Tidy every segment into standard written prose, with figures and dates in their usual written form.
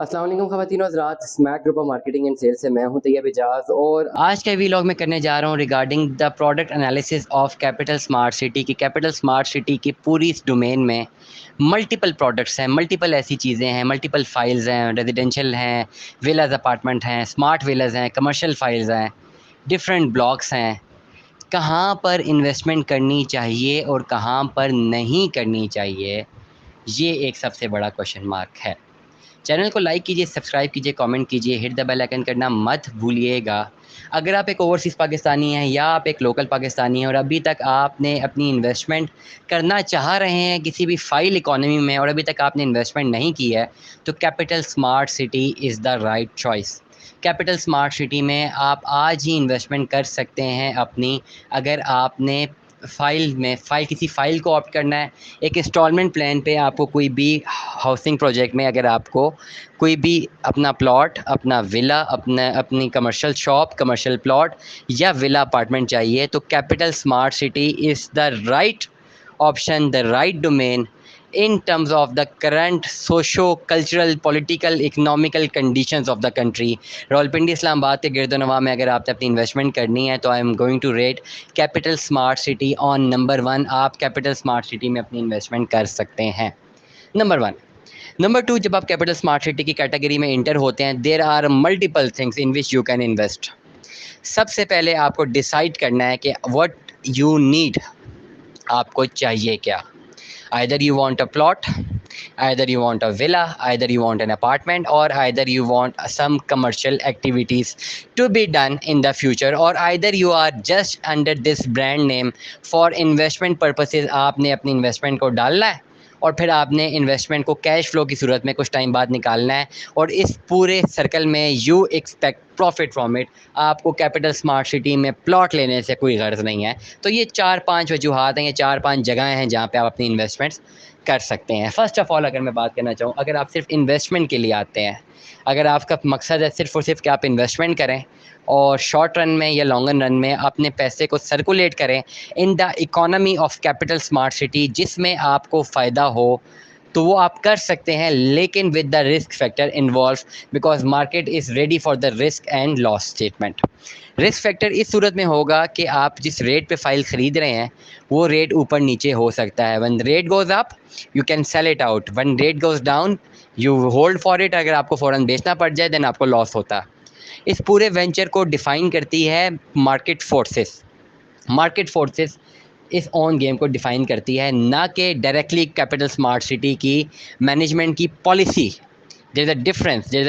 अस्सलाम वालेकुम ख़वातीन और हज़रात, Smack group of marketing and sales से मैं हूं तैयब एजाज और आज के वीलॉग में करने जा रहा हूं regarding the product analysis of capital smart city की। कैपिटल स्मार्ट सिटी की पूरी इस डोमेन में मल्टीपल प्रोडक्ट्स हैं, मल्टीपल ऐसी चीज़ें हैं, मल्टीपल फाइल्स हैं, रेजिडेंशियल हैं, विलाज अपार्टमेंट हैं, स्मार्ट विलाज हैं, कमर्शियल फाइल्स हैं, डिफरेंट ब्लॉक्स हैं। कहाँ पर इन्वेस्टमेंट करनी चाहिए और कहाँ पर नहीं करनी चाहिए, ये एक सबसे बड़ा क्वेश्चन मार्क है। चैनल को लाइक कीजिए, सब्सक्राइब कीजिए, कमेंट कीजिए, हिट द बेल आइकन करना मत भूलिएगा। अगर आप एक ओवरसीज़ पाकिस्तानी हैं या आप एक लोकल पाकिस्तानी हैं और अभी तक आपने अपनी इन्वेस्टमेंट करना चाह रहे हैं किसी भी फाइल इकोनॉमी में और अभी तक आपने इन्वेस्टमेंट नहीं की है, तो capital smart city is the right choice. Capital smart city में आप आज ही इन्वेस्टमेंट कर सकते हैं अपनी। अगर आपने फ़ाइल किसी फ़ाइल को ऑप्ट करना है, एक इंस्टॉलमेंट प्लान पे आपको कोई भी हाउसिंग प्रोजेक्ट में अगर आपको कोई भी अपना प्लॉट, अपना विला, अपनी कमर्शियल शॉप, कमर्शियल प्लॉट या विला अपार्टमेंट चाहिए, तो capital smart city is the right option, the right domain in terms of the current socio-cultural, political, economical conditions of the country। Rawalpindi Islamabad के गिरदोनवा में अगर आपने अपनी इन्वेस्टमेंट करनी है तो I am going to rate capital smart city on number 1। आप capital smart city में अपनी इन्वेस्टमेंट कर सकते हैं, नंबर 1। नंबर 2, जब आप कैपिटल स्मार्ट सिटी की कैटेगरी में इंटर होते हैं, there are multiple things in which you can invest. सबसे पहले आपको डिसाइड करना है कि व्हाट यू नीड, आपको चाहिए क्या। Either you want a plot, either you want a villa, either you want an apartment, or either you want some commercial activities to be done in the future, or either you are just under this brand name for investment purposes। आपने अपनी investment को डालना है और फिर आपने investment को cash flow की सूरत में कुछ टाइम बाद निकालना है, और इस पूरे सर्कल में you expect profit from it. आपको कैपिटल स्मार्ट सिटी में प्लॉट लेने से कोई गर्ज नहीं है। तो ये 4-5 वजूहात हैं, ये 4-5 जगहें हैं जहाँ पे आप अपनी इन्वेस्टमेंट्स कर सकते हैं। फ़र्स्ट ऑफ़ ऑल अगर मैं बात करना चाहूँ, अगर आप सिर्फ इन्वेस्टमेंट के लिए आते हैं, अगर आपका मकसद है सिर्फ़ और सिर्फ कि आप इन्वेस्टमेंट करें और शॉर्ट रन में या लॉन्ग रन में अपने पैसे को सर्कुलेट करें in the economy of capital smart city, जिसमें आपको फ़ायदा हो, तो वो आप कर सकते हैं, लेकिन with the risk factor involve, because market is ready for the risk and loss statement. Risk factor इस सूरत में होगा कि आप जिस रेट पे फाइल ख़रीद रहे हैं वो रेट ऊपर नीचे हो सकता है। When rate goes up you can sell it out, when rate goes down you hold for it. अगर आपको फ़ौरन बेचना पड़ जाए देन आपको लॉस होता है। इस पूरे वेंचर को डिफ़ाइन करती है मार्केट फोर्सेस। मार्केट फोर्सेस इस ऑन गेम को डिफ़ाइन करती है, ना कि डायरेक्टली कैपिटल स्मार्ट सिटी की मैनेजमेंट की policy. There is a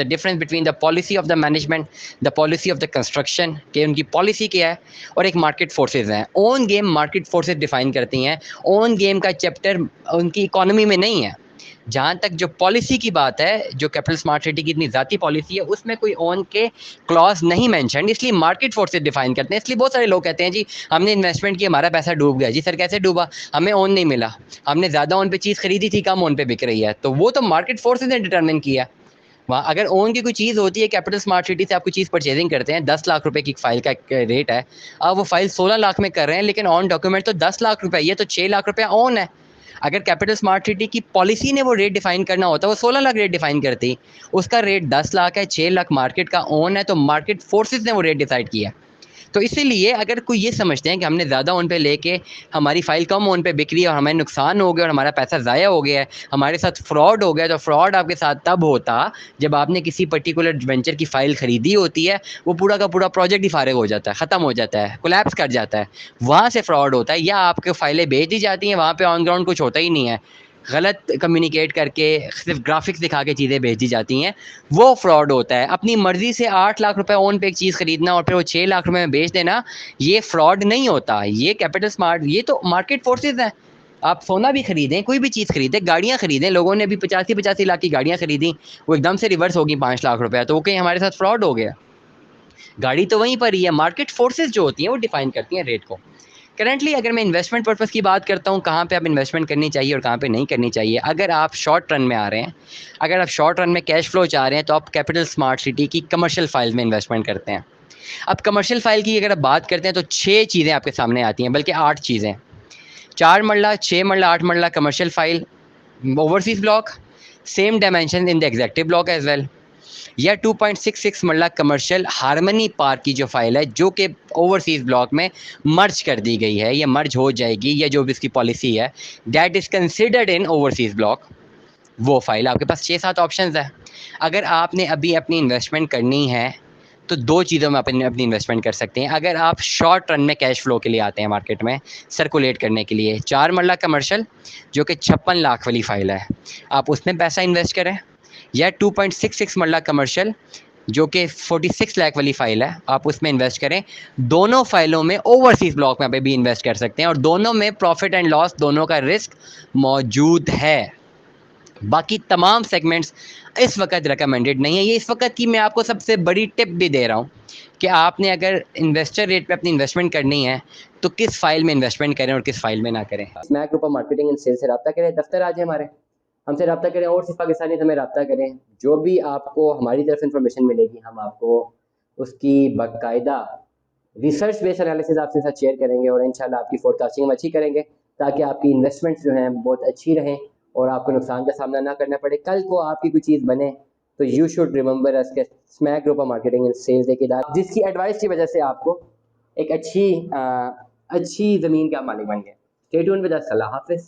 difference between the policy of the management, the policy of the construction, कि उनकी पॉलिसी क्या है, और एक मार्केट फोर्सेस हैं। On game market forces define करती हैं। ऑन गेम का चैप्टर उनकी इकोनॉमी में नहीं है। जहाँ तक जो पॉलिसी की बात है, जो कैपिटल स्मार्ट सिटी की इतनी ज़ाती पॉलिसी है, उसमें कोई ऑन के क्लॉज नहीं मेंशन, इसलिए मार्केट फोर्सेस डिफाइन करते हैं। इसलिए बहुत सारे लोग कहते हैं जी हमने इन्वेस्टमेंट किया, हमारा पैसा डूब गया। जी सर कैसे डूबा? हमें ऑन नहीं मिला, हमने ज़्यादा ऑन पे चीज़ खरीदी थी, कम ऑन पे बिक रही है। तो वो तो मार्केट फोर्सेस ने डिटरमिन किया। वहाँ अगर ओन की कोई चीज़ होती है, कैपिटल स्मार्ट सिटी से आप कोई चीज़ परचेजिंग करते हैं, 10 लाख रुपए की फाइल का रेट है, आप वो फाइल 16 लाख में कर रहे हैं, लेकिन ऑन डॉक्यूमेंट तो 10 लाख रुपए, ये तो 6 लाख रुपया ऑन है। अगर कैपिटल स्मार्ट सिटी की पॉलिसी ने वो रेट डिफाइन करना होता, वो 16 लाख रेट डिफाइन करती। उसका रेट 10 लाख है, 6 लाख मार्केट का ऑन है, तो मार्केट फोर्सेस ने वो रेट डिसाइड किया। तो इसीलिए अगर कोई ये समझते हैं कि हमने ज़्यादा ऑन पे लेके हमारी फ़ाइल कम ऑन पे बिक रही है और हमें नुकसान हो गया और हमारा पैसा ज़ाया हो गया है, हमारे साथ फ्रॉड हो गया, तो फ्रॉड आपके साथ तब होता जब आपने किसी पर्टिकुलर वेंचर की फ़ाइल ख़रीदी होती है, वो पूरा का पूरा प्रोजेक्ट ही फारिग हो जाता है, ख़त्म हो जाता है, कोलैप्स कर जाता है, वहाँ से फ्रॉड होता है। या आपके फ़ाइलें भेज दी जाती हैं, वहाँ पे ऑन ग्राउंड कुछ होता ही नहीं है, गलत कम्युनिकेट करके सिर्फ ग्राफिक्स दिखा के चीज़ें भेजी जाती हैं, वो फ्रॉड होता है। अपनी मर्ज़ी से 8 लाख रुपए ऑन पे एक चीज़ खरीदना और फिर वो 6 लाख रुपए में बेच देना, ये फ्रॉड नहीं होता। ये कैपिटल स्मार्ट, ये तो मार्केट फोर्सेस हैं। आप सोना भी खरीदें, कोई भी चीज़ खरीदें, गाड़ियाँ खरीदें, लोगों ने अभी 85-85 लाख की गाड़ियाँ खरीदी, वो एकदम से रिवर्स होगी 5 लाख रुपए, तो वो कहीं हमारे साथ फ्रॉड हो गया? गाड़ी तो वहीं पर ही है। मार्केट फोर्सेस जो होती हैं वो डिफाइन करती हैं रेट को। करंटली अगर मैं इन्वेस्टमेंट पर्पज़ की बात करता हूँ, कहाँ पे आप इन्वेस्टमेंट करनी चाहिए और कहाँ पे नहीं करनी चाहिए। अगर आप शॉर्ट रन में आ रहे हैं, अगर आप शॉर्ट रन में कैश फ्लो चाह रहे हैं, तो आप कैपिटल स्मार्ट सिटी की कमर्शियल फाइल में इन्वेस्टमेंट करते हैं। अब कमर्शियल फाइल की अगर आप बात करते हैं तो 6 चीज़ें आपके सामने आती हैं, बल्कि 8 चीज़ें। 4 मरला, 6 marla, 8 marla commercial file, overseas block, same dimension in the executive block as well, या 2.66 मरला कमर्शियल हारमनी पार्क की जो फाइल है जो कि ओवरसीज़ ब्लॉक में मर्ज कर दी गई है, या मर्ज हो जाएगी, या जो भी इसकी पॉलिसी है, that is considered in overseas block, वो फाइल। आपके पास 6-7 ऑप्शंस है। अगर आपने अभी अपनी इन्वेस्टमेंट करनी है तो दो चीज़ों में अपनी अपनी इन्वेस्टमेंट कर सकते हैं। अगर आप शॉर्ट रन में कैश फ्लो के लिए आते हैं मार्केट में सर्कुलेट करने के लिए, 4 मरला कमर्शियल जो कि 56 लाख वाली फाइल है, आप उसमें पैसा इन्वेस्ट करें, या 2.66 मरला कमर्शियल जो कि 46 लाख वाली फाइल है, आप उसमें इन्वेस्ट करें। दोनों फाइलों में ओवरसीज़ ब्लॉक में भी इन्वेस्ट कर सकते हैं और दोनों में प्रॉफिट एंड लॉस दोनों का रिस्क मौजूद है। बाकी तमाम सेगमेंट्स इस वक्त रिकमेंडेड नहीं है। ये इस वक्त की मैं आपको सबसे बड़ी टिप भी दे रहा हूँ कि आपने अगर इन्वेस्टर रेट पे अपनी इन्वेस्टमेंट करनी है तो किस फाइल में इन्वेस्टमेंट करें और किस फाइल में ना करें। Smack group of marketing and sales से रब्ता करें, दफ्तर आज है हमारे, हमसे रब्ता करें, और सिर्फ पाकिस्तानी हमें रब्ता करें। जो भी आपको हमारी तरफ इन्फॉर्मेशन मिलेगी हम आपको उसकी बाकायदा रिसर्च बेस्ड एनालिसिस आपके साथ शेयर करेंगे और इंशाल्लाह आपकी फोरकास्टिंग हम अच्छी करेंगे ताकि आपकी इन्वेस्टमेंट्स जो हैं बहुत अच्छी रहें और आपको नुकसान का सामना ना करना पड़े। कल को आपकी कोई चीज़ बने तो यू शुड रिमेंबर अस के Smack group of marketing and sales एक इदारा जिसकी एडवाइस की वजह से आपको एक अच्छी ज़मीन का मालिक बन गए। Stay tuned with us. अल्लाह हाफिज़।